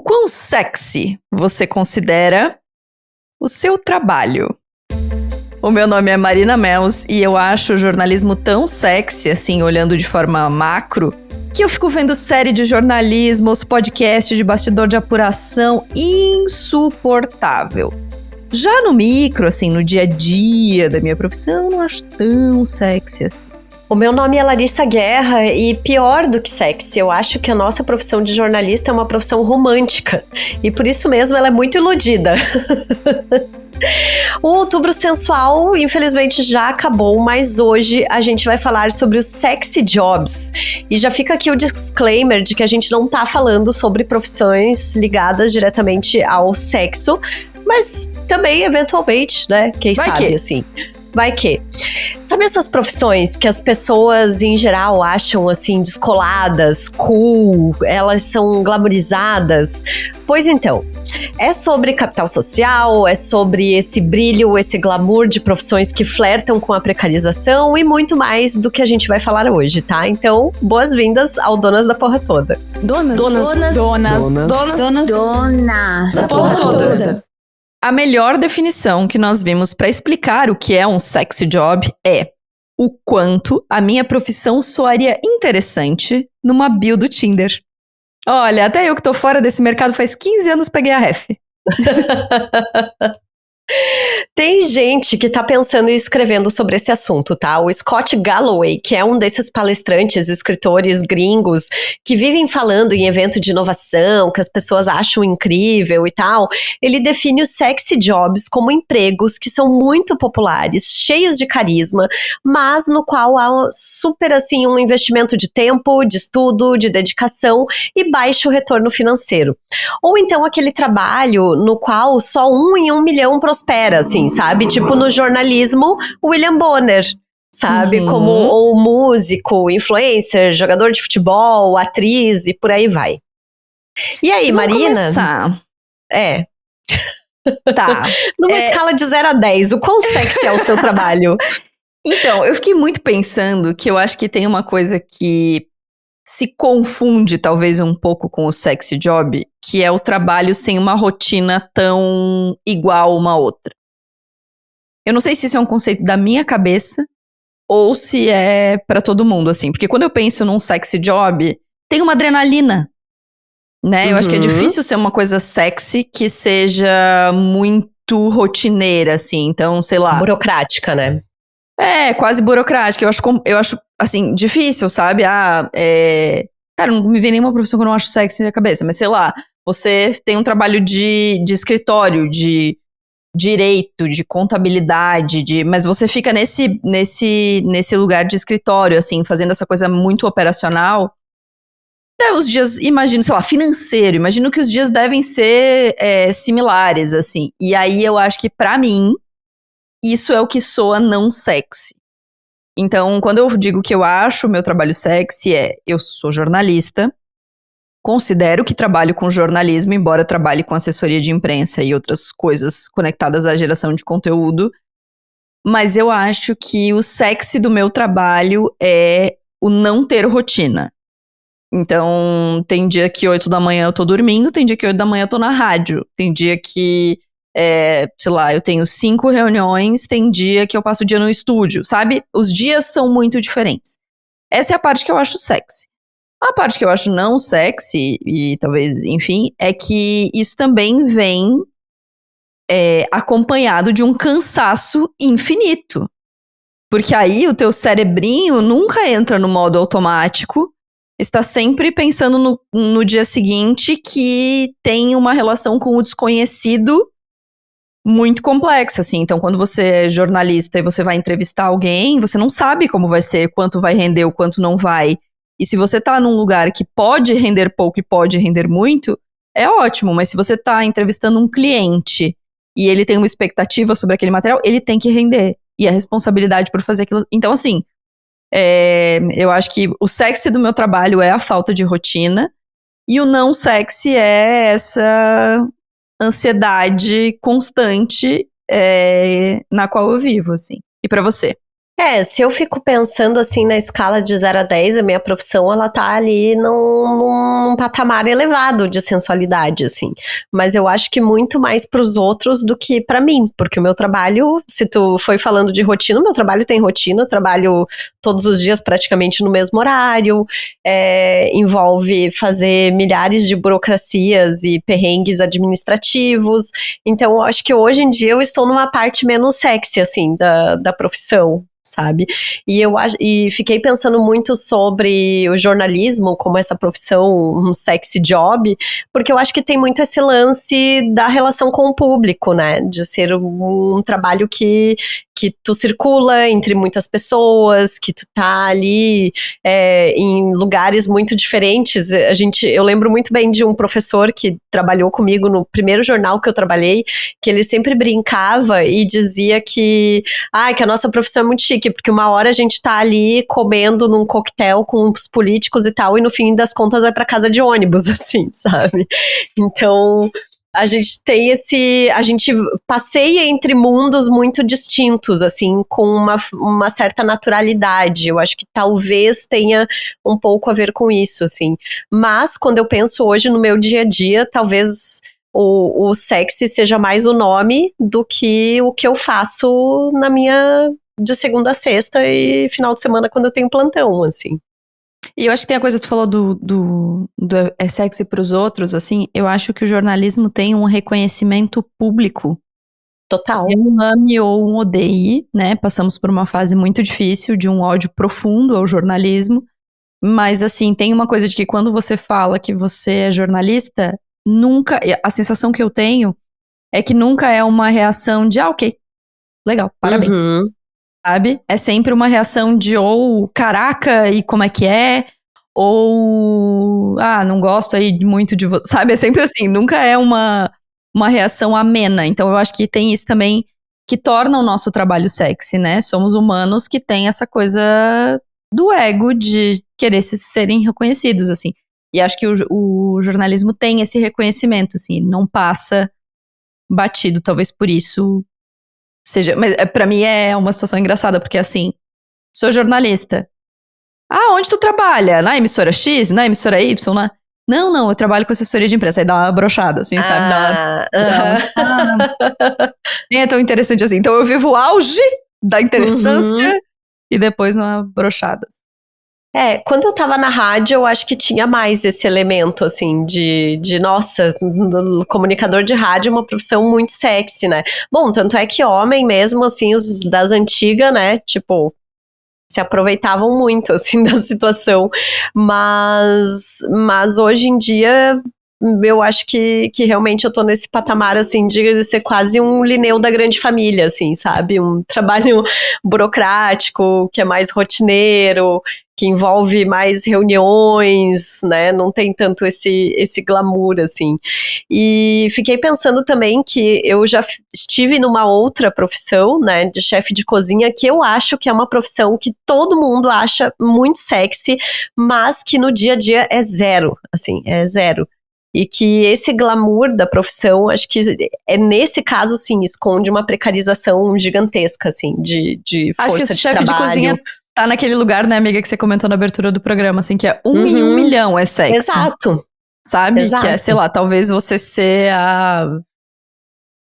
quão sexy você considera o seu trabalho? O meu nome é Marina Mels e eu acho o jornalismo tão sexy, assim, olhando de forma macro, que eu fico vendo série de jornalismo, os podcasts de bastidor de apuração, insuportável. Já no micro, assim, no dia a dia da minha profissão, eu não acho tão sexy assim. O meu nome é Larissa Guerra e pior do que sexy, eu acho que a nossa profissão de jornalista é uma profissão romântica e por isso mesmo ela é muito iludida. O Outubro Sensual, infelizmente, já acabou, mas hoje a gente vai falar sobre os sexy jobs. E já fica aqui o disclaimer de que a gente não tá falando sobre profissões ligadas diretamente ao sexo, mas também, eventualmente, né? Quem sabe, assim. Vai que. Sabe essas profissões que as pessoas, em geral, acham, assim, descoladas, cool, elas são glamorizadas? Pois então, é sobre capital social, é sobre esse brilho, esse glamour de profissões que flertam com a precarização e muito mais do que a gente vai falar hoje, tá? Então, boas-vindas ao Donas da Porra Toda. Donas da Porra Toda. A melhor definição que nós vimos para explicar o que é um sexy job é o quanto a minha profissão soaria interessante numa bio do Tinder. Olha, até eu que tô fora desse mercado faz 15 anos peguei a ref. Tem gente que tá pensando e escrevendo sobre esse assunto, tá? O Scott Galloway, que é um desses palestrantes, escritores gringos, que vivem falando em evento de inovação, que as pessoas acham incrível e tal, ele define os sexy jobs como empregos que são muito populares, cheios de carisma, mas no qual há super, assim, um investimento de tempo, de estudo, de dedicação e baixo retorno financeiro. Ou então aquele trabalho no qual só 1 em 1 milhão prospera, assim, sabe? Tipo no jornalismo, William Bonner, sabe? Como ou músico, influencer, jogador de futebol, atriz e por aí vai. E aí, Vamos Marina? Começar. Tá. Numa escala de 0 a 10, o quão sexy é o seu trabalho? Então, eu fiquei muito pensando que eu acho que tem uma coisa que se confunde talvez um pouco com o sexy job, que é o trabalho sem uma rotina tão igual uma outra. Eu não sei se isso é um conceito da minha cabeça ou se é pra todo mundo, assim. Porque quando eu penso num sexy job, tem uma adrenalina, né? Eu acho que é difícil ser uma coisa sexy que seja muito rotineira, assim. Então, sei lá. Burocrática, né? É, quase burocrática. Eu acho assim, difícil, sabe? Cara, não me vem nenhuma profissão que eu não acho sexy na cabeça. Mas, sei lá, você tem um trabalho de escritório, de direito, de contabilidade, mas você fica nesse lugar de escritório, assim, fazendo essa coisa muito operacional. Até os dias, imagino, sei lá, financeiro, imagino que os dias devem ser similares, assim. E aí eu acho que, pra mim, isso é o que soa não sexy. Então, quando eu digo que eu acho o meu trabalho sexy, eu sou jornalista, considero que trabalho com jornalismo, embora trabalhe com assessoria de imprensa e outras coisas conectadas à geração de conteúdo, mas eu acho que o sexy do meu trabalho é o não ter rotina. Então, tem dia que 8 da manhã eu tô dormindo, tem dia que 8 da manhã eu tô na rádio, tem dia que, sei lá, eu tenho 5 reuniões, tem dia que eu passo o dia no estúdio, sabe? Os dias são muito diferentes. Essa é a parte que eu acho sexy. A parte que eu acho não sexy, e talvez, enfim, é que isso também vem acompanhado de um cansaço infinito. Porque aí o teu cerebrinho nunca entra no modo automático, está sempre pensando no dia seguinte, que tem uma relação com o desconhecido muito complexa, assim. Então, quando você é jornalista e você vai entrevistar alguém, você não sabe como vai ser, quanto vai render, o quanto não vai. E se você tá num lugar que pode render pouco e pode render muito, é ótimo. Mas se você tá entrevistando um cliente e ele tem uma expectativa sobre aquele material, ele tem que render. E a responsabilidade por fazer aquilo. Então, assim, eu acho que o sexy do meu trabalho é a falta de rotina. E o não sexy é essa ansiedade constante na qual eu vivo, assim. E pra você? Se eu fico pensando assim na escala de 0 a 10, a minha profissão, ela tá ali num patamar elevado de sensualidade, assim. Mas eu acho que muito mais pros outros do que pra mim, porque o meu trabalho, se tu foi falando de rotina, o meu trabalho tem rotina, eu trabalho todos os dias praticamente no mesmo horário, envolve fazer milhares de burocracias e perrengues administrativos, então eu acho que hoje em dia eu estou numa parte menos sexy, assim, da profissão, sabe? E fiquei pensando muito sobre o jornalismo como essa profissão, um sexy job, porque eu acho que tem muito esse lance da relação com o público, né? De ser um trabalho que tu circula entre muitas pessoas, que tu tá ali em lugares muito diferentes. Eu lembro muito bem de um professor que trabalhou comigo no primeiro jornal que eu trabalhei, que ele sempre brincava e dizia que a nossa profissão é muito chique, porque uma hora a gente tá ali comendo num coquetel com os políticos e tal, e no fim das contas vai pra casa de ônibus, assim, sabe? Então, a gente tem a gente passeia entre mundos muito distintos, assim, com uma certa naturalidade. Eu acho que talvez tenha um pouco a ver com isso, assim. Mas, quando eu penso hoje no meu dia a dia, talvez o sexy seja mais o nome do que o que eu faço na minha de segunda a sexta e final de semana quando eu tenho plantão, assim. E eu acho que tem a coisa que tu falou do é sexy pros outros, assim, eu acho que o jornalismo tem um reconhecimento público. Total. Um ame ou um odeie, né? Passamos por uma fase muito difícil de um ódio profundo ao jornalismo, mas assim, tem uma coisa de que quando você fala que você é jornalista, nunca, a sensação que eu tenho é que nunca é uma reação de, ok, legal, parabéns. Uhum. Sabe? É sempre uma reação de ou caraca, e como é que é? Ou não gosto aí muito de você. Sabe? É sempre assim, nunca é uma reação amena. Então eu acho que tem isso também que torna o nosso trabalho sexy, né? Somos humanos que tem essa coisa do ego de querer serem reconhecidos, assim. E acho que o jornalismo tem esse reconhecimento, assim, não passa batido, talvez por isso seja, mas pra mim é uma situação engraçada, porque assim, sou jornalista. Onde tu trabalha? Na emissora X? Na emissora Y? Não, eu trabalho com assessoria de imprensa. Aí dá uma brochada, assim, sabe? Nem é tão interessante assim. Então eu vivo o auge da interessância e depois uma brochada. Quando eu tava na rádio, eu acho que tinha mais esse elemento, assim, nossa, comunicador de rádio é uma profissão muito sexy, né? Bom, tanto é que homem mesmo, assim, os das antigas, né, tipo, se aproveitavam muito, assim, da situação, mas hoje em dia eu acho que realmente eu tô nesse patamar, assim, de ser quase um Linneu da grande família, assim, sabe? Um trabalho burocrático, que é mais rotineiro, que envolve mais reuniões, né? Não tem tanto esse glamour, assim. E fiquei pensando também que eu já estive numa outra profissão, né, de chefe de cozinha, que eu acho que é uma profissão que todo mundo acha muito sexy, mas que no dia a dia é zero, assim, é zero. E que esse glamour da profissão, acho que nesse caso, sim, esconde uma precarização gigantesca, assim, de força acho que de chefe trabalho. De cozinha tá naquele lugar, né, amiga, que você comentou na abertura do programa, assim, que é em 1 milhão é sexy. Exato. Sabe? Exato. Que é, sei lá, talvez você ser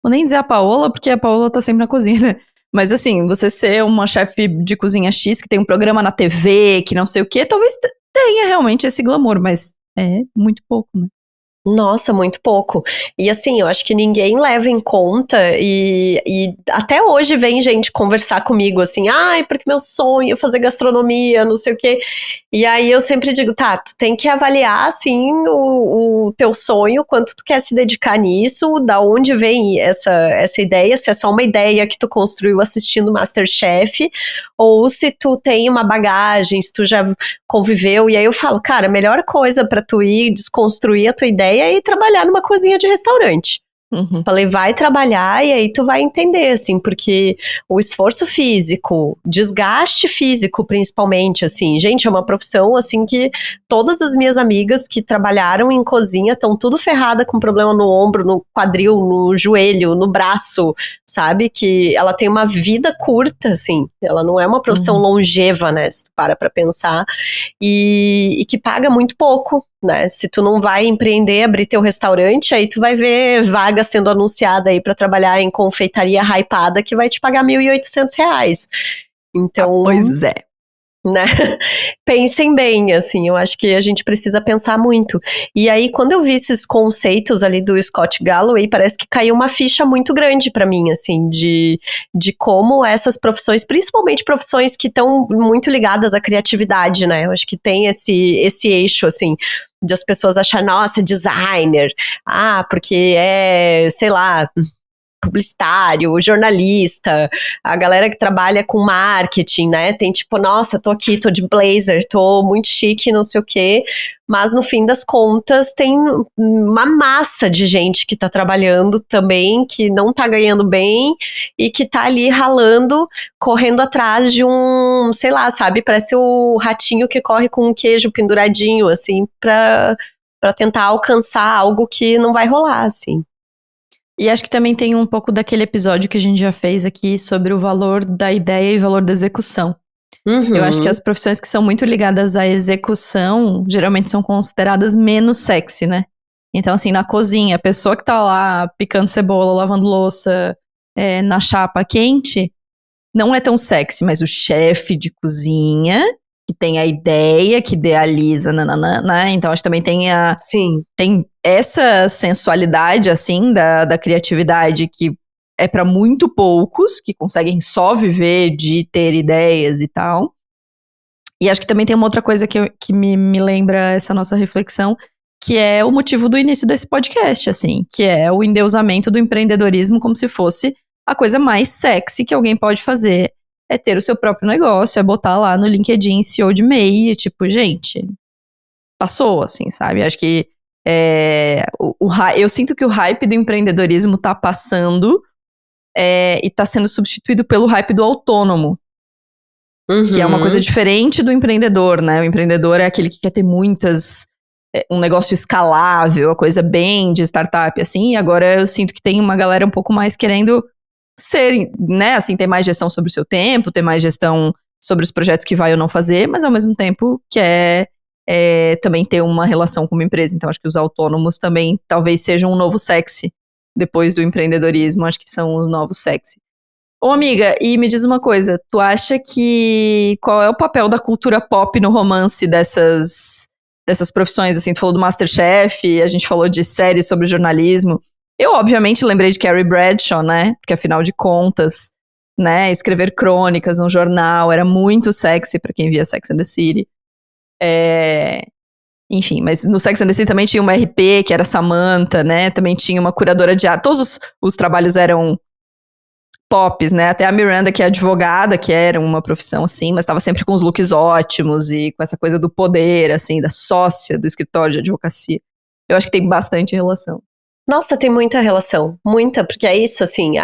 vou nem dizer a Paola, porque a Paola tá sempre na cozinha, né? Mas assim, você ser uma chefe de cozinha X que tem um programa na TV, que não sei o quê, talvez tenha realmente esse glamour, mas é muito pouco, né? Nossa, muito pouco. E assim, eu acho que ninguém leva em conta e até hoje vem gente conversar comigo assim, porque meu sonho é fazer gastronomia, não sei o quê. E aí eu sempre digo, tá, tu tem que avaliar, assim, o teu sonho, quanto tu quer se dedicar nisso, da onde vem essa ideia, se é só uma ideia que tu construiu assistindo MasterChef, ou se tu tem uma bagagem, se tu já conviveu. E aí eu falo, cara, a melhor coisa pra tu ir desconstruir a tua ideia é ir trabalhar numa cozinha de restaurante. Uhum. Falei, vai trabalhar e aí tu vai entender, assim, porque o esforço físico, desgaste físico principalmente, assim, gente, é uma profissão, assim, que todas as minhas amigas que trabalharam em cozinha estão tudo ferrada com problema no ombro, no quadril, no joelho, no braço, sabe? Que ela tem uma vida curta, assim, ela não é uma profissão longeva, né, se tu para pra pensar, e que paga muito pouco, né? Se tu não vai empreender, abrir teu restaurante, aí tu vai ver vaga sendo anunciada aí pra trabalhar em confeitaria hypada que vai te pagar R$ 1.800. Então, Pois é. né? Pensem bem, assim, eu acho que a gente precisa pensar muito. E aí, quando eu vi esses conceitos ali do Scott Galloway, parece que caiu uma ficha muito grande pra mim, assim, de como essas profissões, principalmente profissões que estão muito ligadas à criatividade, né? Eu acho que tem esse eixo, assim, de as pessoas acharem, nossa, designer, porque é, sei lá, publicitário, jornalista, a galera que trabalha com marketing, né? Tem tipo, nossa, tô aqui, tô de blazer, tô muito chique, não sei o quê. Mas no fim das contas, tem uma massa de gente que tá trabalhando também, que não tá ganhando bem e que tá ali ralando, correndo atrás de um, sei lá, sabe? Parece o ratinho que corre com um queijo penduradinho, assim, pra tentar alcançar algo que não vai rolar, assim. E acho que também tem um pouco daquele episódio que a gente já fez aqui sobre o valor da ideia e o valor da execução. Eu acho que as profissões que são muito ligadas à execução, geralmente são consideradas menos sexy, né? Então, assim, na cozinha, a pessoa que tá lá picando cebola, lavando louça, na chapa quente, não é tão sexy, mas o chefe de cozinha, que tem a ideia, que idealiza, né? Então, acho que também Sim. tem essa sensualidade, assim, da criatividade que é para muito poucos, que conseguem só viver de ter ideias e tal. E acho que também tem uma outra coisa que me lembra essa nossa reflexão, que é o motivo do início desse podcast, assim, que é o endeusamento do empreendedorismo como se fosse a coisa mais sexy que alguém pode fazer, é ter o seu próprio negócio, é botar lá no LinkedIn CEO de MEI, tipo, gente, passou, assim, sabe? Acho que eu sinto que o hype do empreendedorismo tá passando e tá sendo substituído pelo hype do autônomo, que é uma coisa diferente do empreendedor, né? O empreendedor é aquele que quer ter um negócio escalável, a coisa bem de startup, assim, e agora eu sinto que tem uma galera um pouco mais querendo ser, né, assim, ter mais gestão sobre o seu tempo, ter mais gestão sobre os projetos que vai ou não fazer, mas ao mesmo tempo quer também ter uma relação com uma empresa. Então acho que os autônomos também talvez sejam um novo sexy, depois do empreendedorismo, acho que são os novos sexy. Ô amiga, e me diz uma coisa, tu acha que qual é o papel da cultura pop no romance dessas profissões, assim, tu falou do MasterChef, a gente falou de séries sobre jornalismo, eu obviamente lembrei de Carrie Bradshaw, né, porque afinal de contas, né, escrever crônicas num jornal era muito sexy pra quem via Sex and the City, enfim, mas no Sex and the City também tinha uma RP, que era Samantha, né, também tinha uma curadora de arte, todos os trabalhos eram pops, né? Até a Miranda, que é advogada, que era uma profissão assim, mas estava sempre com os looks ótimos e com essa coisa do poder, assim, da sócia do escritório de advocacia. Eu acho que tem bastante relação. Nossa, tem muita relação, muita, porque é isso, assim,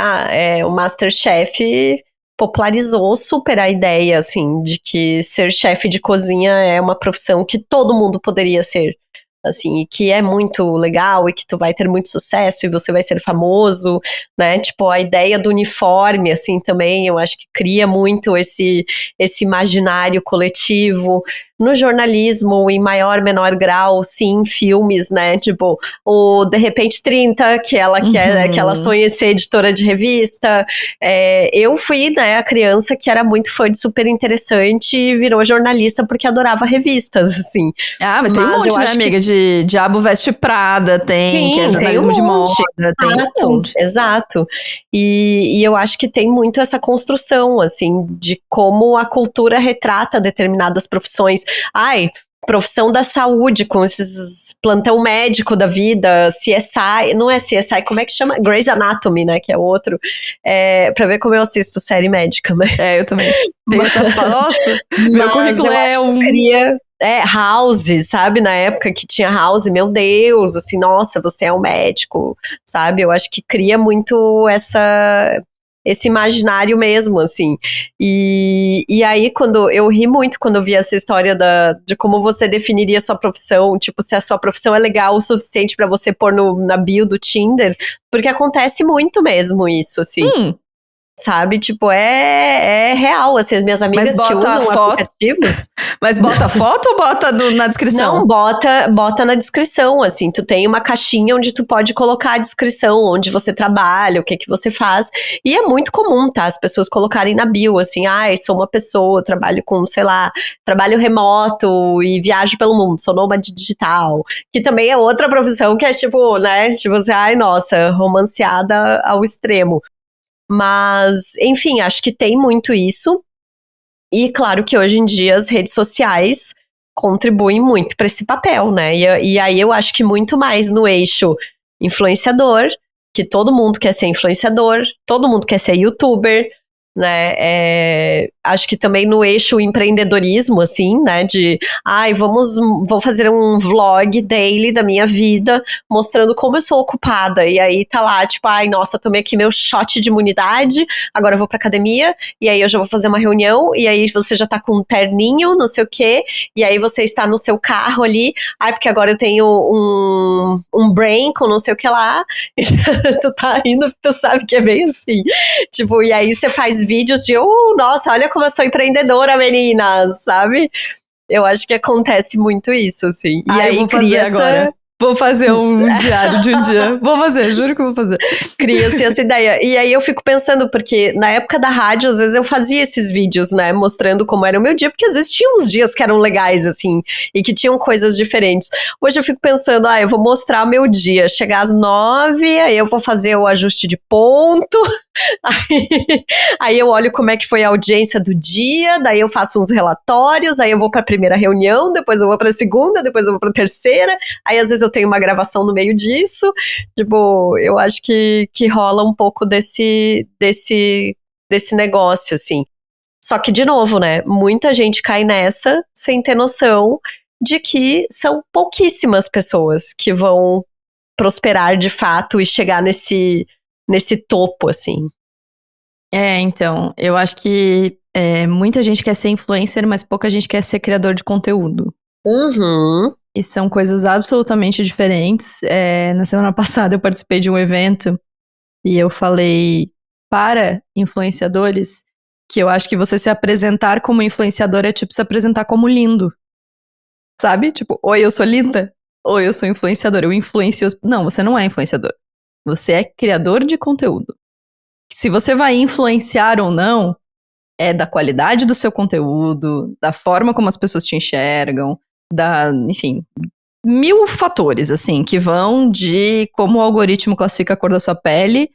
o MasterChef popularizou super a ideia, assim, de que ser chefe de cozinha é uma profissão que todo mundo poderia ser. Assim, e que é muito legal e que tu vai ter muito sucesso e você vai ser famoso, né, tipo, a ideia do uniforme, assim, também, eu acho que cria muito esse imaginário coletivo. No jornalismo, em maior, menor grau, sim, filmes, né, tipo, o De Repente 30, que ela sonha ser editora de revista. Eu fui, né, a criança que era muito fã de Super Interessante e virou jornalista porque adorava revistas, assim. Mas tem um monte, né, amiga, de Diabo Veste Prada, Sim, que é jornalismo de moda, tem um monte. Exato. E eu acho que tem muito essa construção, assim, de como a cultura retrata determinadas profissões. Profissão da saúde, com esses plantão médico da vida, CSI, não é CSI, como é que chama? Grey's Anatomy, né, que é outro, pra ver como eu assisto série médica. Mas... eu também. Tem essa nossa, meu currículo cria House, sabe? Na época que tinha House, meu Deus, assim, nossa, você é um médico, sabe? Eu acho que cria muito esse imaginário mesmo, assim. E aí, quando eu ri muito quando eu vi essa história de como você definiria a sua profissão, tipo, se a sua profissão é legal o suficiente pra você pôr na bio do Tinder, porque acontece muito mesmo isso, assim. Sabe? Tipo, é real, assim, as minhas amigas que usam aplicativos... Mas bota foto ou bota na descrição? Não, bota na descrição, assim, tu tem uma caixinha onde tu pode colocar a descrição, onde você trabalha, o que você faz, e é muito comum, tá, as pessoas colocarem na bio, assim, sou uma pessoa, trabalho com, sei lá, trabalho remoto e viajo pelo mundo, sou nômade digital, que também é outra profissão que é tipo, né, tipo assim, nossa, romanceada ao extremo. Mas, enfim, acho que tem muito isso. E claro que hoje em dia as redes sociais contribuem muito para esse papel, né? E aí eu acho que muito mais no eixo influenciador, que todo mundo quer ser influenciador, todo mundo quer ser youtuber, né? Acho que também no eixo empreendedorismo, assim, né? Vou fazer um vlog daily da minha vida, mostrando como eu sou ocupada. E aí tá lá, tipo, nossa, tomei aqui meu shot de imunidade, agora eu vou pra academia, e aí eu já vou fazer uma reunião, e aí você já tá com um terninho, não sei o quê, e aí você está no seu carro ali, porque agora eu tenho um brain com não sei o que lá, tu tá rindo, tu sabe que é bem assim. Tipo, e aí você faz vídeos de, nossa, olha como eu sou empreendedora, meninas, sabe? Eu acho que acontece muito isso, assim. E aí cria agora. Vou fazer um diário de um dia. Vou fazer, juro que vou fazer. Cria-se essa ideia. E aí eu fico pensando, porque na época da rádio, às vezes eu fazia esses vídeos, né, mostrando como era o meu dia, porque às vezes tinha uns dias que eram legais, assim, e que tinham coisas diferentes. Hoje eu fico pensando, eu vou mostrar o meu dia, chegar às 9, aí eu vou fazer o ajuste de ponto, aí eu olho como é que foi a audiência do dia, daí eu faço uns relatórios, aí eu vou pra primeira reunião, depois eu vou pra segunda, depois eu vou pra terceira, aí às vezes eu tenho uma gravação no meio disso, tipo, eu acho que rola um pouco desse negócio, assim. Só que, de novo, né, muita gente cai nessa sem ter noção de que são pouquíssimas pessoas que vão prosperar de fato e chegar nesse topo, assim. Então, eu acho que muita gente quer ser influencer, mas pouca gente quer ser criador de conteúdo. Uhum. E são coisas absolutamente diferentes. Na semana passada eu participei de um evento e eu falei para influenciadores que eu acho que você se apresentar como influenciador é tipo se apresentar como lindo. Sabe? Tipo, oi, eu sou linda. Oi, eu sou influenciador. Eu influencio... Não, você não é influenciador. Você é criador de conteúdo. Se você vai influenciar ou não, é da qualidade do seu conteúdo, da forma como as pessoas te enxergam, enfim, 1000 fatores, assim, que vão de como o algoritmo classifica a cor da sua pele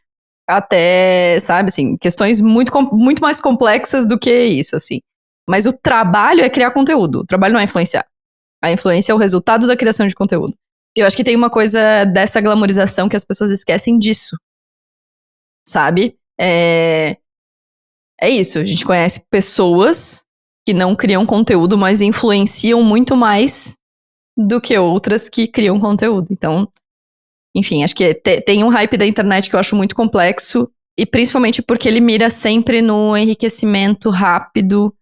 até, sabe, assim, questões muito mais complexas do que isso, assim. Mas o trabalho é criar conteúdo, o trabalho não é influenciar. A influência é o resultado da criação de conteúdo. E eu acho que tem uma coisa dessa glamorização que as pessoas esquecem disso, sabe? É isso, a gente conhece pessoas que não criam conteúdo, mas influenciam muito mais do que outras que criam conteúdo. Então, enfim, acho que tem um hype da internet que eu acho muito complexo, e principalmente porque ele mira sempre no enriquecimento rápido,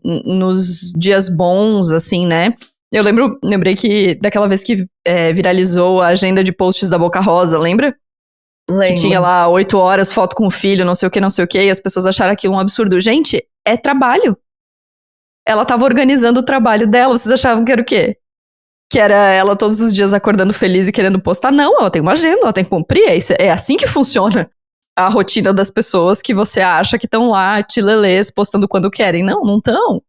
nos dias bons, assim, né? Eu lembrei que daquela vez que viralizou a agenda de posts da Boca Rosa, lembra? Lembro. Que tinha lá 8 horas, foto com o filho, não sei o que, e as pessoas acharam aquilo um absurdo. Gente, é trabalho. Ela tava organizando o trabalho dela, vocês achavam que era o quê? Que era ela todos os dias acordando feliz e querendo postar? Não, ela tem uma agenda, ela tem que cumprir, é assim que funciona a rotina das pessoas que você acha que estão lá, tilelês, postando quando querem. Não estão,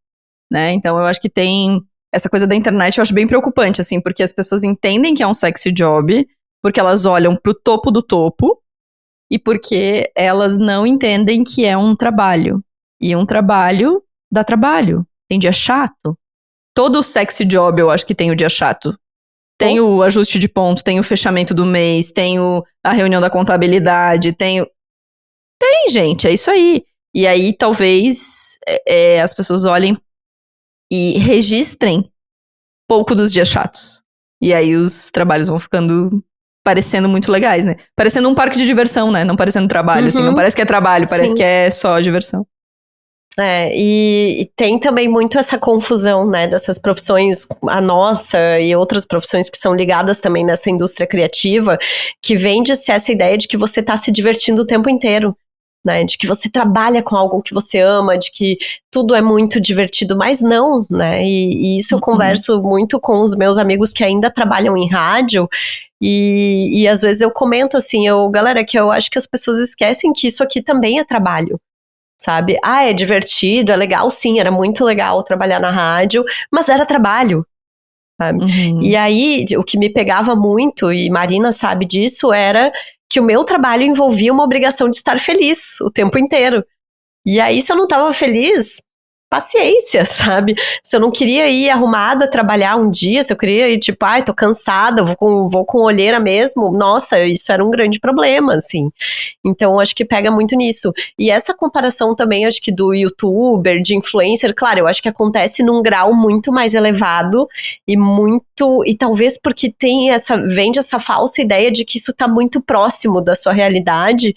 né? Então eu acho que tem essa coisa da internet, eu acho bem preocupante, assim, porque as pessoas entendem que é um sexy job, porque elas olham pro topo do topo, e porque elas não entendem que é um trabalho. E um trabalho dá trabalho. Tem dia chato. Todo sexy job eu acho que tem o dia chato. Tem o ajuste de ponto, tem o fechamento do mês, tem a reunião da contabilidade, Tem, gente, é isso aí. E aí talvez as pessoas olhem e registrem pouco dos dias chatos. E aí os trabalhos vão ficando parecendo muito legais, né? Parecendo um parque de diversão, né? Não parecendo trabalho, assim. Não parece que é trabalho, parece Sim. que é só diversão. E tem também muito essa confusão, né, dessas profissões, a nossa e outras profissões que são ligadas também nessa indústria criativa, que vende-se essa ideia de que você tá se divertindo o tempo inteiro, né, de que você trabalha com algo que você ama, de que tudo é muito divertido, mas não, né, e isso eu converso muito com os meus amigos que ainda trabalham em rádio, e às vezes eu comento assim, galera, que eu acho que as pessoas esquecem que isso aqui também é trabalho. Sabe? É divertido, é legal, sim, era muito legal trabalhar na rádio, mas era trabalho, sabe? E aí, o que me pegava muito, e Marina sabe disso, era que o meu trabalho envolvia uma obrigação de estar feliz o tempo inteiro. E aí, se eu não estava feliz, paciência, sabe? Se eu não queria ir arrumada trabalhar um dia, se eu queria ir tipo, tô cansada, vou com olheira mesmo, nossa, isso era um grande problema, assim. Então, acho que pega muito nisso. E essa comparação também, acho que do youtuber, de influencer, claro, eu acho que acontece num grau muito mais elevado e talvez porque vende essa falsa ideia de que isso tá muito próximo da sua realidade,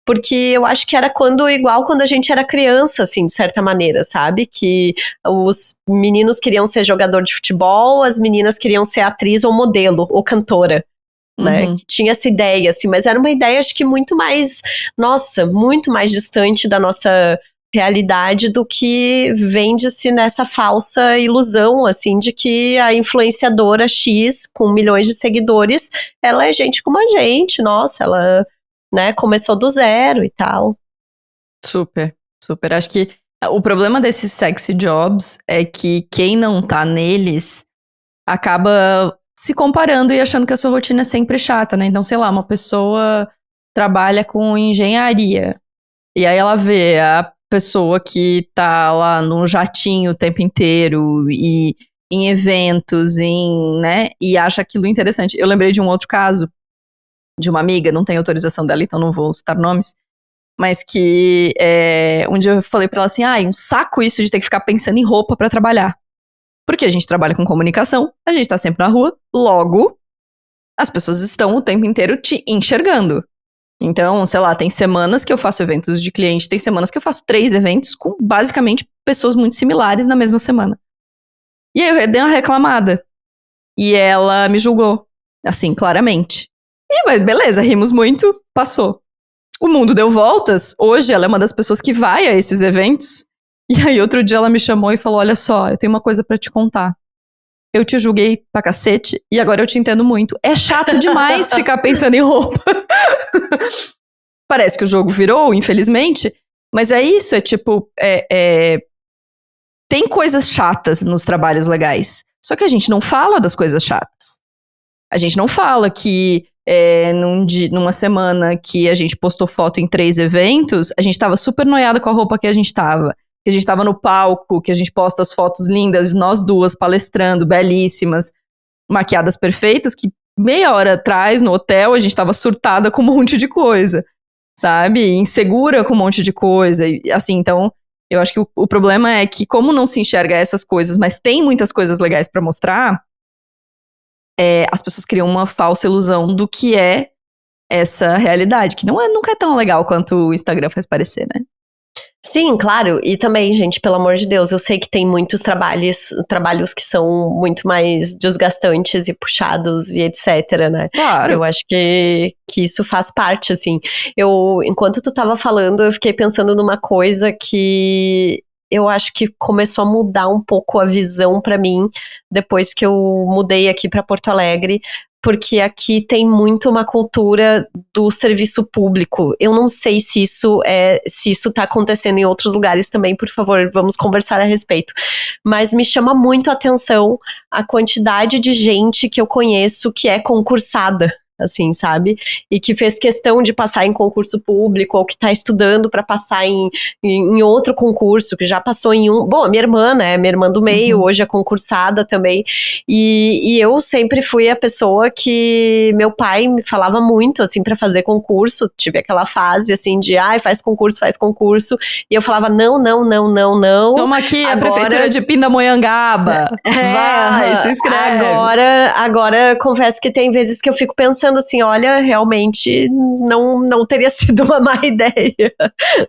porque eu acho que era igual quando a gente era criança, assim, de certa maneira, sabe? Que os meninos queriam ser jogador de futebol, as meninas queriam ser atriz ou modelo, ou cantora, né? Que tinha essa ideia, assim, mas era uma ideia, acho que muito mais distante da nossa realidade do que vende-se nessa falsa ilusão, assim, de que a influenciadora X, com milhões de seguidores, ela é gente como a gente, nossa, ela... né, começou do zero e tal. Super, super. Acho que o problema desses sexy jobs é que quem não tá neles acaba se comparando e achando que a sua rotina é sempre chata, né? Então, sei lá, uma pessoa trabalha com engenharia e aí ela vê a pessoa que tá lá no jatinho o tempo inteiro e em eventos, né? E acha aquilo interessante. Eu lembrei de um outro caso de uma amiga, não tem autorização dela, então não vou citar nomes, mas que um dia eu falei pra ela assim, um saco isso de ter que ficar pensando em roupa pra trabalhar. Porque a gente trabalha com comunicação, a gente tá sempre na rua, logo, as pessoas estão o tempo inteiro te enxergando. Então, sei lá, tem semanas que eu faço eventos de cliente, tem semanas que eu faço 3 eventos com basicamente pessoas muito similares na mesma semana. E aí eu dei uma reclamada. E ela me julgou, assim, claramente. Mas beleza, rimos muito, passou. O mundo deu voltas, hoje ela é uma das pessoas que vai a esses eventos. E aí outro dia ela me chamou e falou, olha só, eu tenho uma coisa pra te contar. Eu te julguei pra cacete e agora eu te entendo muito. É chato demais ficar pensando em roupa. Parece que o jogo virou, infelizmente, mas é isso, é tipo, tem coisas chatas nos trabalhos legais, só que a gente não fala das coisas chatas. A gente não fala que numa semana que a gente postou foto em 3 eventos, a gente tava super noiada com a roupa que a gente tava. Que a gente tava no palco, que a gente posta as fotos lindas, nós duas palestrando, belíssimas, maquiadas perfeitas, que meia hora atrás, no hotel, a gente tava surtada com um monte de coisa, sabe? Insegura com um monte de coisa. E, assim, então, eu acho que o problema é que como não se enxerga essas coisas, mas tem muitas coisas legais pra mostrar, as pessoas criam uma falsa ilusão do que é essa realidade, que nunca é tão legal quanto o Instagram faz parecer, né? Sim, claro, e também, gente, pelo amor de Deus, eu sei que tem muitos trabalhos que são muito mais desgastantes e puxados e etc, né? Claro. Eu acho que isso faz parte, assim. Enquanto tu tava falando, eu fiquei pensando numa coisa que eu acho que começou a mudar um pouco a visão pra mim depois que eu mudei aqui pra Porto Alegre, porque aqui tem muito uma cultura do serviço público. Eu não sei se isso tá acontecendo em outros lugares também, por favor, vamos conversar a respeito. Mas me chama muito a atenção a quantidade de gente que eu conheço que é concursada. assim, sabe? E que fez questão de passar em concurso público, ou que tá estudando para passar em outro concurso, que já passou em um. Bom, a minha irmã, né? Minha irmã do meio, hoje é concursada também. E eu sempre fui a pessoa que meu pai me falava muito, assim, para fazer concurso. Tive aquela fase, assim, de, faz concurso. E eu falava, não. Toma aqui a prefeitura de Pindamonhangaba. Vai, se inscreve. Agora, confesso que tem vezes que eu fico pensando assim, olha, realmente não teria sido uma má ideia,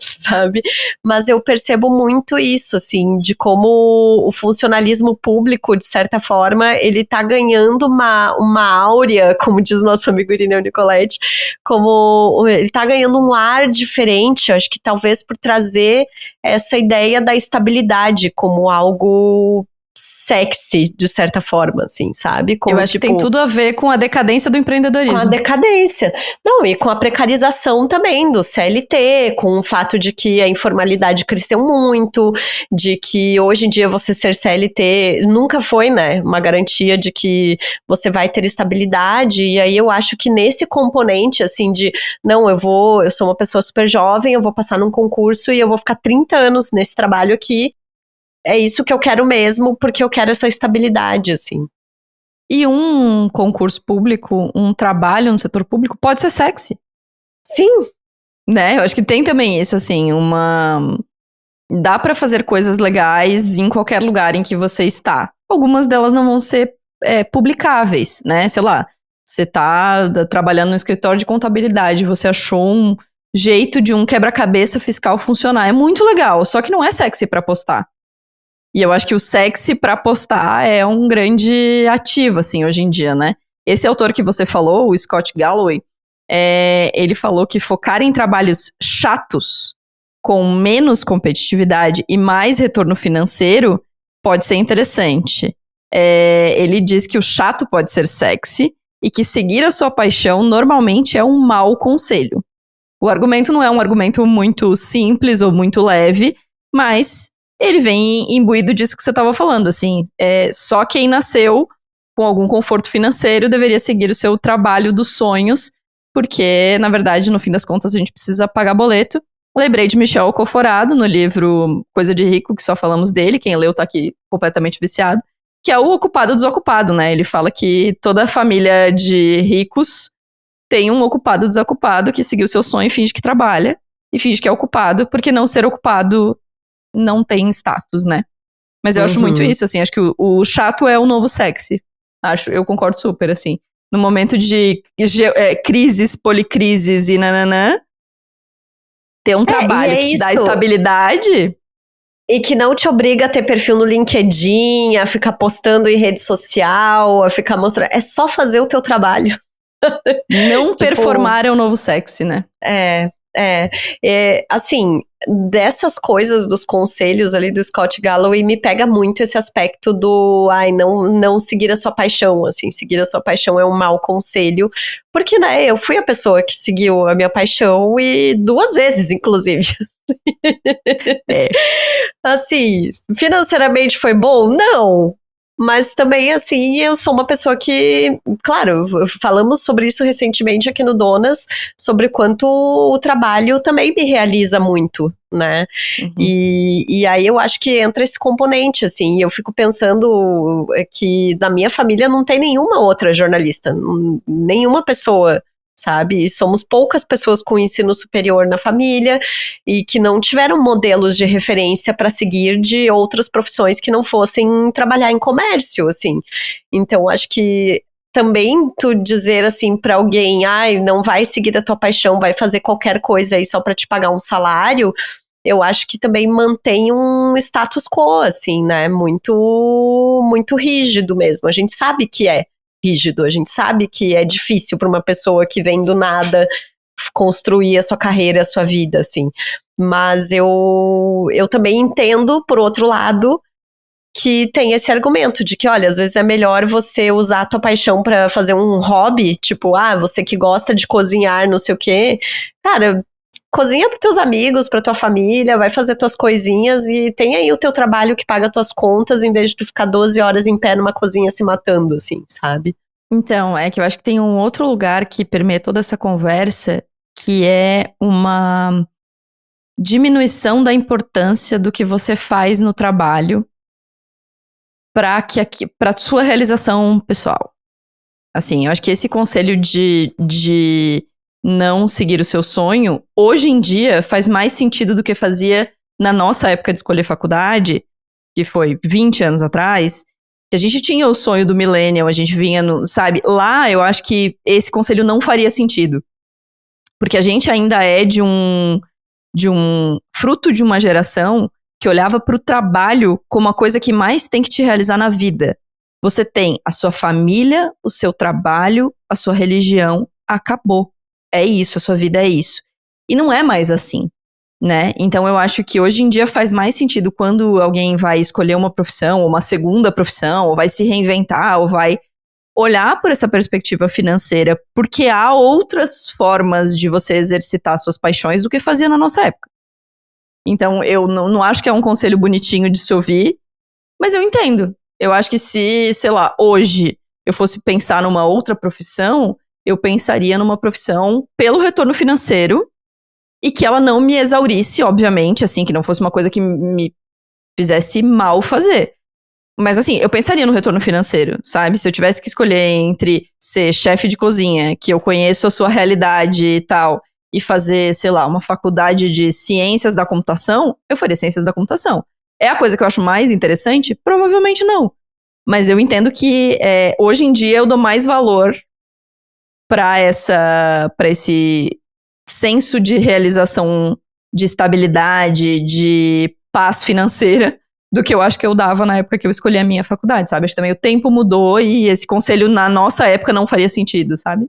sabe? Mas eu percebo muito isso, assim, de como o funcionalismo público, de certa forma, ele tá ganhando uma áurea, como diz nosso amigo Irineu Nicoletti, como ele tá ganhando um ar diferente, acho que talvez por trazer essa ideia da estabilidade como algo sexy, de certa forma, assim, sabe? Como, eu acho que tem tudo a ver com a decadência do empreendedorismo. Com a decadência. Não, e com a precarização também do CLT, com o fato de que a informalidade cresceu muito, de que hoje em dia você ser CLT nunca foi, né, uma garantia de que você vai ter estabilidade, e aí eu acho que nesse componente, assim, de, não, eu sou uma pessoa super jovem, eu vou passar num concurso e eu vou ficar 30 anos nesse trabalho aqui, é isso que eu quero mesmo, porque eu quero essa estabilidade, assim. E um concurso público, um trabalho no setor público pode ser sexy. Sim. Né? Eu acho que tem também isso, assim, dá pra fazer coisas legais em qualquer lugar em que você está. Algumas delas não vão ser publicáveis, né? Sei lá, você tá trabalhando no escritório de contabilidade, você achou um jeito de um quebra-cabeça fiscal funcionar. É muito legal, só que não é sexy pra postar. E eu acho que o sexy pra postar é um grande ativo, assim, hoje em dia, né? Esse autor que você falou, o Scott Galloway, ele falou que focar em trabalhos chatos, com menos competitividade e mais retorno financeiro, pode ser interessante. Ele diz que o chato pode ser sexy e que seguir a sua paixão normalmente é um mau conselho. O argumento não é um argumento muito simples ou muito leve, mas ele vem imbuído disso que você estava falando, assim, só quem nasceu com algum conforto financeiro deveria seguir o seu trabalho dos sonhos, porque, na verdade, no fim das contas, a gente precisa pagar boleto. Lembrei de Michel Alcoforado, no livro Coisa de Rico, que só falamos dele, quem leu tá aqui completamente viciado, que é o ocupado desocupado, né? Ele fala que toda família de ricos tem um ocupado desocupado que seguiu seu sonho e finge que trabalha, e finge que é ocupado, porque não ser ocupado não tem status, né? Mas eu acho muito isso, assim, acho que o chato é o novo sexy. Eu concordo super, assim. No momento de crises, policrises e nananã, ter um trabalho que te dá estabilidade. E que não te obriga a ter perfil no LinkedIn, a ficar postando em rede social, a ficar mostrando. É só fazer o teu trabalho. Não performar é o novo sexy, né? Assim, dessas coisas dos conselhos ali do Scott Galloway, me pega muito esse aspecto do não seguir a sua paixão, assim, seguir a sua paixão é um mau conselho, porque, né, eu fui a pessoa que seguiu a minha paixão e 2 vezes, inclusive. Assim, financeiramente foi bom? Não. Mas também, assim, eu sou uma pessoa que, claro, falamos sobre isso recentemente aqui no Donas, sobre quanto o trabalho também me realiza muito, né? E aí eu acho que entra esse componente, assim, eu fico pensando que da minha família não tem nenhuma outra jornalista, nenhuma pessoa, sabe? E somos poucas pessoas com ensino superior na família e que não tiveram modelos de referência para seguir de outras profissões que não fossem trabalhar em comércio, assim. Então, acho que também tu dizer assim para alguém, não vai seguir a tua paixão, vai fazer qualquer coisa aí só para te pagar um salário, eu acho que também mantém um status quo, assim, né? Muito, muito rígido mesmo. A gente sabe que é rígido, a gente sabe que é difícil para uma pessoa que vem do nada construir a sua carreira, a sua vida, assim. Mas eu também entendo, por outro lado, que tem esse argumento de que, olha, às vezes é melhor você usar a tua paixão para fazer um hobby, tipo, você que gosta de cozinhar, não sei o quê, cara, cozinha para teus amigos, para tua família, vai fazer tuas coisinhas e tem aí o teu trabalho que paga tuas contas, em vez de tu ficar 12 horas em pé numa cozinha se matando, assim, sabe? Então, é que eu acho que tem um outro lugar que permeia toda essa conversa, que é uma diminuição da importância do que você faz no trabalho para sua realização pessoal. Assim, eu acho que esse conselho de não seguir o seu sonho, hoje em dia, faz mais sentido do que fazia na nossa época de escolher faculdade, que foi 20 anos atrás, que a gente tinha o sonho do millennial, a gente vinha sabe? Lá, eu acho que esse conselho não faria sentido. Porque a gente ainda é de um fruto de uma geração que olhava para o trabalho como a coisa que mais tem que te realizar na vida. Você tem a sua família, o seu trabalho, a sua religião, acabou. É isso, a sua vida é isso. E não é mais assim, né? Então eu acho que hoje em dia faz mais sentido quando alguém vai escolher uma profissão, ou uma segunda profissão, ou vai se reinventar, ou vai olhar por essa perspectiva financeira, porque há outras formas de você exercitar suas paixões do que fazia na nossa época. Então, eu não acho que é um conselho bonitinho de se ouvir, mas eu entendo. Eu acho que se, sei lá, hoje eu fosse pensar numa outra profissão, eu pensaria numa profissão pelo retorno financeiro e que ela não me exaurisse, obviamente, assim, que não fosse uma coisa que me fizesse mal fazer. Mas assim, eu pensaria no retorno financeiro, sabe? Se eu tivesse que escolher entre ser chefe de cozinha, que eu conheço a sua realidade e tal, e fazer, sei lá, uma faculdade de ciências da computação, eu faria ciências da computação. É a coisa que eu acho mais interessante? Provavelmente não. Mas eu entendo que hoje em dia eu dou mais valor para esse senso de realização, de estabilidade, de paz financeira, do que eu acho que eu dava na época que eu escolhi a minha faculdade, sabe? Acho que também o tempo mudou e esse conselho na nossa época não faria sentido, sabe?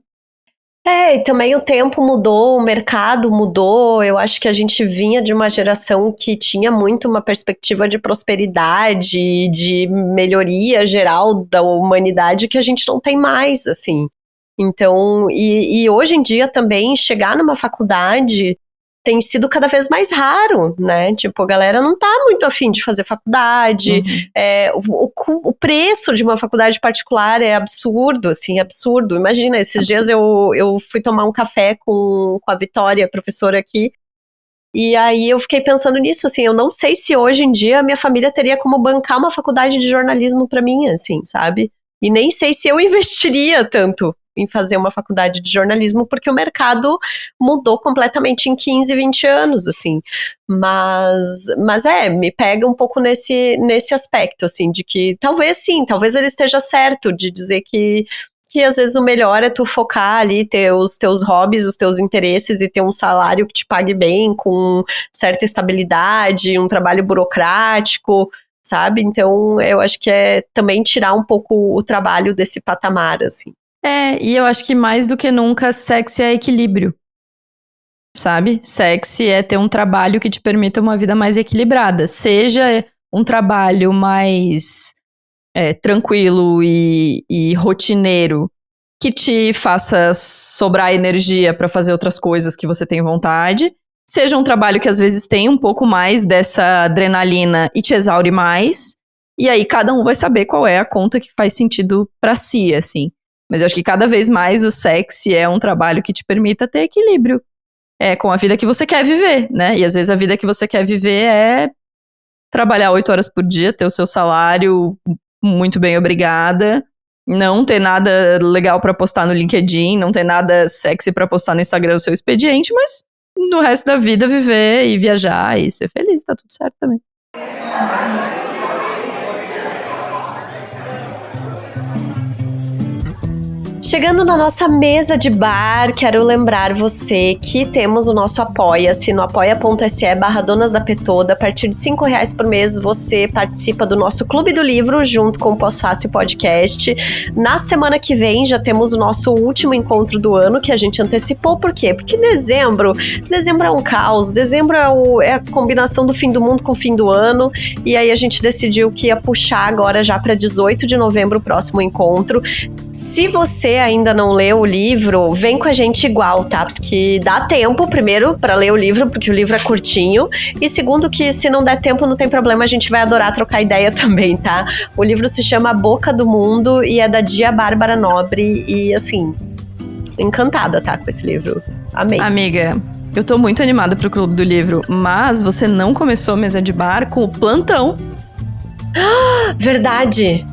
E também o tempo mudou, o mercado mudou. Eu acho que a gente vinha de uma geração que tinha muito uma perspectiva de prosperidade, de melhoria geral da humanidade que a gente não tem mais, assim. Então, e hoje em dia também chegar numa faculdade tem sido cada vez mais raro, né? Tipo, a galera não tá muito afim de fazer faculdade. O preço de uma faculdade particular é absurdo, assim, absurdo. Imagina, esses dias eu fui tomar um café com a Vitória, professora aqui, e aí eu fiquei pensando nisso, assim, eu não sei se hoje em dia a minha família teria como bancar uma faculdade de jornalismo pra mim, assim, sabe? E nem sei se eu investiria tanto em fazer uma faculdade de jornalismo, porque o mercado mudou completamente em 15, 20 anos, assim. Mas me pega um pouco nesse aspecto, assim, de que talvez ele esteja certo de dizer que às vezes o melhor é tu focar ali, ter os teus hobbies, os teus interesses e ter um salário que te pague bem, com certa estabilidade, um trabalho burocrático, sabe? Então, eu acho que é também tirar um pouco o trabalho desse patamar, assim. E eu acho que mais do que nunca, sexy é equilíbrio, sabe? Sexy é ter um trabalho que te permita uma vida mais equilibrada. Seja um trabalho mais tranquilo e rotineiro, que te faça sobrar energia para fazer outras coisas que você tem vontade. Seja um trabalho que às vezes tem um pouco mais dessa adrenalina e te exaure mais. E aí cada um vai saber qual é a conta que faz sentido para si, assim. Mas eu acho que cada vez mais o sexy é um trabalho que te permita ter equilíbrio com a vida que você quer viver, né? E às vezes a vida que você quer viver é trabalhar 8 horas por dia, ter o seu salário muito bem obrigada, não ter nada legal pra postar no LinkedIn, não ter nada sexy pra postar no Instagram do seu expediente, mas no resto da vida viver e viajar e ser feliz, tá tudo certo também. Chegando na nossa mesa de bar, quero lembrar você que temos o nosso Apoia-se no apoia.se/Donas da Petoda. A partir de R$5 por mês você participa do nosso Clube do Livro junto com o Pós-Fácil Podcast. Na semana que vem já temos o nosso último encontro do ano que a gente antecipou. Por quê? Porque dezembro é um caos, dezembro é a combinação do fim do mundo com o fim do ano, e aí a gente decidiu que ia puxar agora já para 18 de novembro o próximo encontro. Se você você ainda não leu o livro, vem com a gente igual, tá? Porque dá tempo, primeiro, pra ler o livro, porque o livro é curtinho. E segundo, que se não der tempo, não tem problema, a gente vai adorar trocar ideia também, tá? O livro se chama A Boca do Mundo e é da Dia Bárbara Nobre. E, assim, encantada, tá? Com esse livro. Amei. Amiga, eu tô muito animada pro Clube do Livro, mas você não começou a mesa de bar com o plantão. Verdade.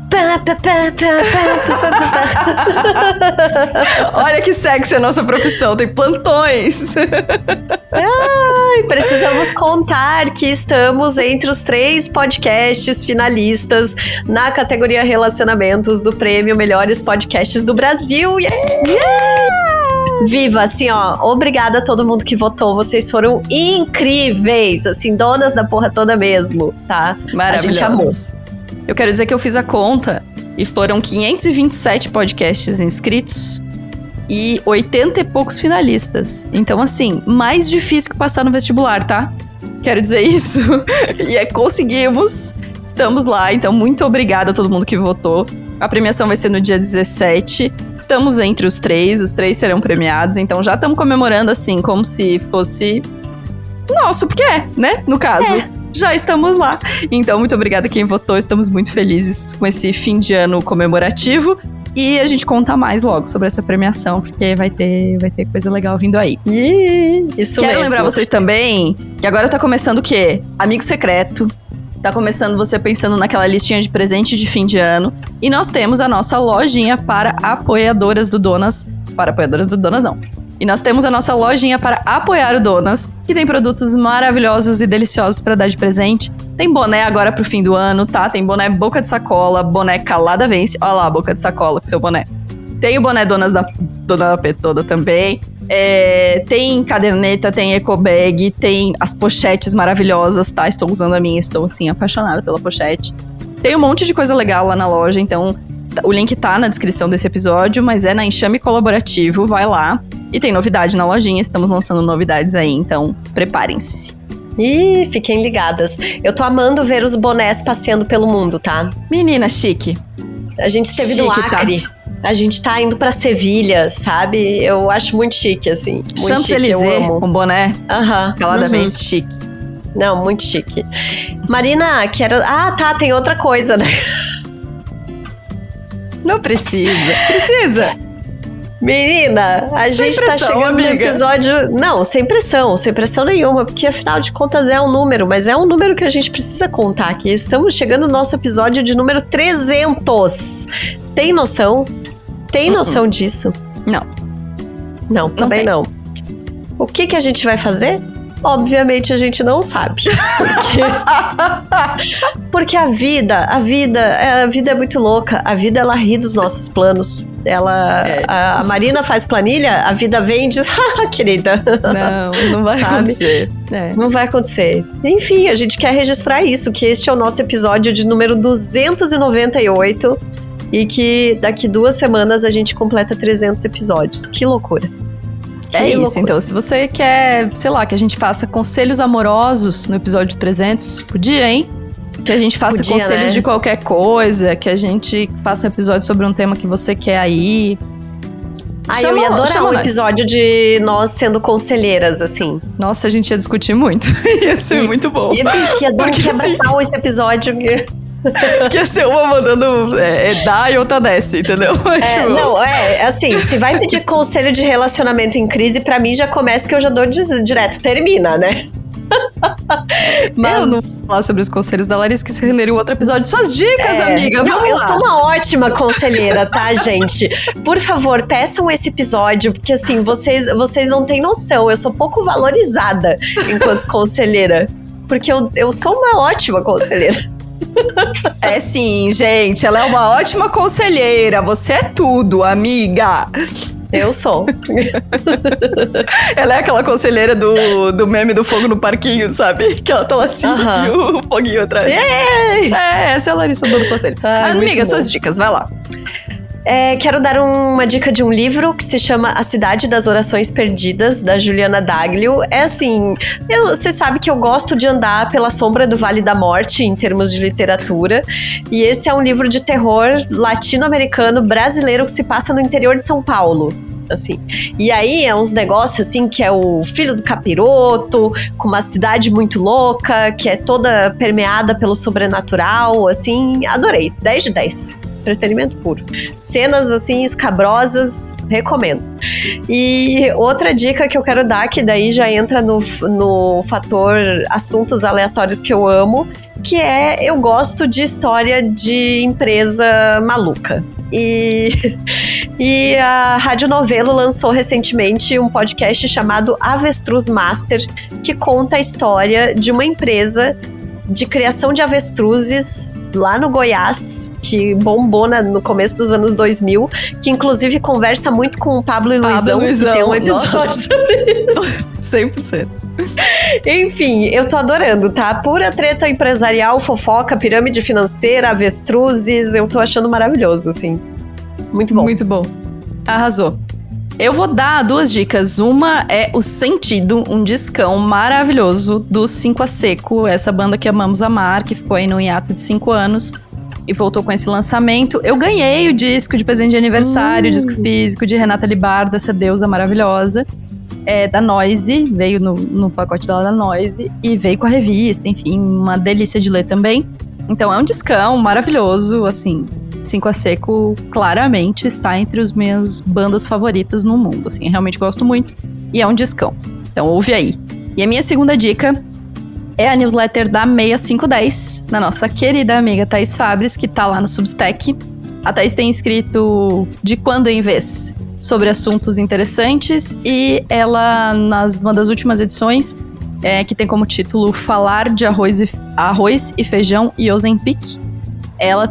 Olha que sexy a nossa profissão, tem plantões. Ai, precisamos contar que estamos entre os 3 podcasts finalistas na categoria Relacionamentos do Prêmio Melhores Podcasts do Brasil. Viva, assim, ó, obrigada a todo mundo que votou, vocês foram incríveis, assim, donas da porra toda mesmo, tá? A gente amou. Eu quero dizer que eu fiz a conta e foram 527 podcasts inscritos e 80 e poucos finalistas. Então, assim, mais difícil que passar no vestibular, tá? Quero dizer isso. E conseguimos, estamos lá, então muito obrigada a todo mundo que votou. A premiação vai ser no dia 17. Estamos entre os 3 serão premiados, então já estamos comemorando assim, como se fosse nosso, porque é, né? No caso. Já estamos lá. Então, muito obrigada a quem votou. Estamos muito felizes com esse fim de ano comemorativo. E a gente conta mais logo sobre essa premiação, porque vai ter coisa legal vindo aí. Isso Quero mesmo. lembrar vocês também que agora tá começando o quê? Amigo secreto. Tá começando você pensando naquela listinha de presente de fim de ano. E nós temos a nossa lojinha para apoiadoras do Donas. Para apoiadoras do Donas, não. E nós temos a nossa lojinha para apoiar o Donas, que tem produtos maravilhosos e deliciosos para dar de presente. Tem boné agora pro fim do ano, tá? Tem boné boca de sacola, boné calada vence. Olha lá, boca de sacola com seu boné. Tem o boné Donas da Dona da P toda também. Tem caderneta, tem ecobag, tem as pochetes maravilhosas, tá? Estou usando a minha, estou assim, apaixonada pela pochete. Tem um monte de coisa legal lá na loja, então o link tá na descrição desse episódio, mas é na Enxame Colaborativo, vai lá. E tem novidade na lojinha, estamos lançando novidades aí, então preparem-se. Ih, fiquem ligadas. Eu tô amando ver os bonés passeando pelo mundo, tá? Menina, chique. A gente esteve Chique, no Acre. tá? A gente tá indo pra Sevilha, sabe? Eu acho muito chique, assim. Muito chique, eu Champs-Élysées, amo. com boné, Aham. calada vence, chique. Não, muito chique. Marina, quero... Ah, tá, tem outra coisa, né? Não precisa. Precisa. Menina, a gente tá chegando no episódio... Não, sem pressão nenhuma, porque afinal de contas é um número, mas é um número que a gente precisa contar aqui. Estamos chegando no nosso episódio de número 300. Tem noção? Tem noção disso? Não. Não, também não. O que a gente vai fazer? Obviamente a gente não sabe. Porque a vida é muito louca. A vida, ela ri dos nossos planos. A Marina faz planilha, a vida vem e diz, querida. Não vai acontecer. Não vai acontecer. Enfim, a gente quer registrar isso, que este é o nosso episódio de número 298 e que daqui 2 semanas a gente completa 300 episódios. Que loucura. É isso, então, se você quer, sei lá, que a gente faça conselhos amorosos no episódio 300, podia, hein? Que a gente faça conselhos de qualquer coisa, que a gente faça um episódio sobre um tema que você quer aí. Eu ia adorar um episódio de nós sendo conselheiras, assim. Nossa, a gente ia discutir muito. Ia ser muito bom. Ia dar um quebra-pau esse episódio. Que ia ser uma mandando dá e outra desce, entendeu? Assim, se vai pedir conselho de relacionamento em crise, pra mim já começa que eu já dou direto, termina, né? Mas eu não vou falar sobre os conselhos da Larissa, que se renderia um outro episódio. Suas dicas, amiga, vamos eu lá. sou uma ótima conselheira, tá, gente? Por favor, peçam esse episódio, porque assim, vocês não têm noção, eu sou pouco valorizada enquanto conselheira, porque eu sou uma ótima conselheira. É sim, gente, ela é uma ótima conselheira, você é tudo, amiga. Eu sou. Ela é aquela conselheira do meme do fogo no parquinho, sabe? Que ela tá lá assim e o foguinho atrás. Essa é a Larissa dando conselho. Mas, amiga, suas dicas, vai lá. Quero dar uma dica de um livro que se chama A Cidade das Orações Perdidas, da Juliana Daglio. É assim, você sabe que eu gosto de andar pela sombra do Vale da Morte em termos de literatura, e esse é um livro de terror latino-americano brasileiro que se passa no interior de São Paulo. Assim. E aí é uns negócios assim que é o filho do capiroto, com uma cidade muito louca, que é toda permeada pelo sobrenatural, assim, adorei, 10 de 10, entretenimento puro. Cenas assim escabrosas, recomendo. E outra dica que eu quero dar, que daí já entra no fator assuntos aleatórios que eu amo, que eu gosto de história de empresa maluca. E a Rádio Novelo lançou recentemente um podcast chamado Avestruz Master, que conta a história de uma empresa de criação de avestruzes lá no Goiás, que bombou no começo dos anos 2000, que inclusive conversa muito com o Pablo e Luizão, que tem um episódio sobre isso. 100%. Enfim, eu tô adorando, tá? Pura treta empresarial, fofoca, pirâmide financeira, avestruzes, eu tô achando maravilhoso, assim. Muito bom. Muito bom. Arrasou. Eu vou dar 2 dicas. Uma é O Sentido, um discão maravilhoso do 5 a Seco, essa banda que amamos amar, que ficou aí no hiato de 5 anos e voltou com esse lançamento. Eu ganhei o disco de presente de aniversário, disco físico de Renata Libardo, essa deusa maravilhosa. Da Noise, veio no pacote dela da Noise, e veio com a revista, enfim, uma delícia de ler também. Então é um discão maravilhoso, assim, 5 a Seco claramente está entre as minhas bandas favoritas no mundo, assim, eu realmente gosto muito, e é um discão, então ouve aí. E a minha segunda dica é a newsletter da 6510, da nossa querida amiga Thaís Fabres, que tá lá no Substack. A Thaís tem escrito De Quando em Vez sobre assuntos interessantes, e ela, numa das últimas edições, que tem como título Falar de Arroz e Feijão e Ozempic, ela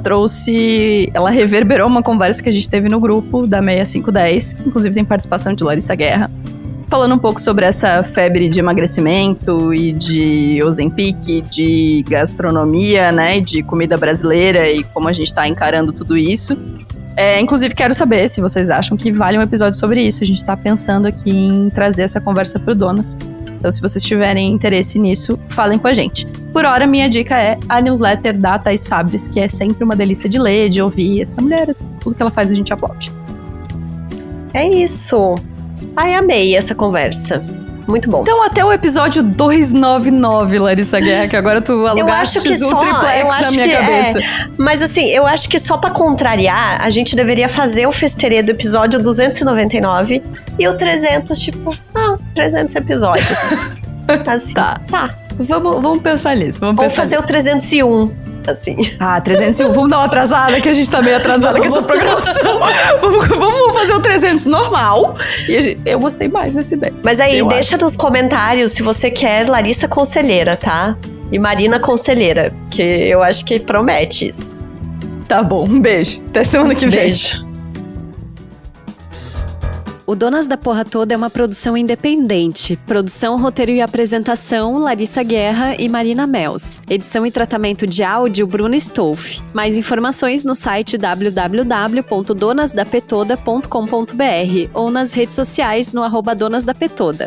reverberou uma conversa que a gente teve no grupo da 6510, que inclusive tem participação de Larissa Guerra, falando um pouco sobre essa febre de emagrecimento e de Ozempic, de gastronomia, né, de comida brasileira e como a gente tá encarando tudo isso. Inclusive, quero saber se vocês acham que vale um episódio sobre isso. A gente tá pensando aqui em trazer essa conversa pro Donas. Então, se vocês tiverem interesse nisso, falem com a gente. Por hora, minha dica é a newsletter da Thaís Fabres, que é sempre uma delícia de ler, de ouvir. Essa mulher, tudo que ela faz, a gente aplaude. É isso. Ai, amei essa conversa. Muito bom. Então, até o episódio 299, Larissa Guerra, que agora tu alugaste um triplex na minha cabeça. Mas assim, eu acho que só pra contrariar, a gente deveria fazer o festerê do episódio 299 e o 300, 300 episódios. Assim, tá. Vamos pensar nisso. Vamos fazer nisso. O 301. Assim. 301. Vamos dar uma atrasada, que a gente tá meio atrasada com essa programação. Vamos fazer o 300 normal. E eu gostei mais dessa ideia. Mas aí, deixa nos comentários se você quer Larissa Conselheira, tá? E Marina Conselheira, que eu acho que promete isso. Tá bom, um beijo. Até semana que vem. Beijo. O Donas da Porra Toda é uma produção independente. Produção, roteiro e apresentação, Larissa Guerra e Marina Mels. Edição e tratamento de áudio, Bruno Stolf. Mais informações no site www.donasdapetoda.com.br ou nas redes sociais no @donasdapetoda.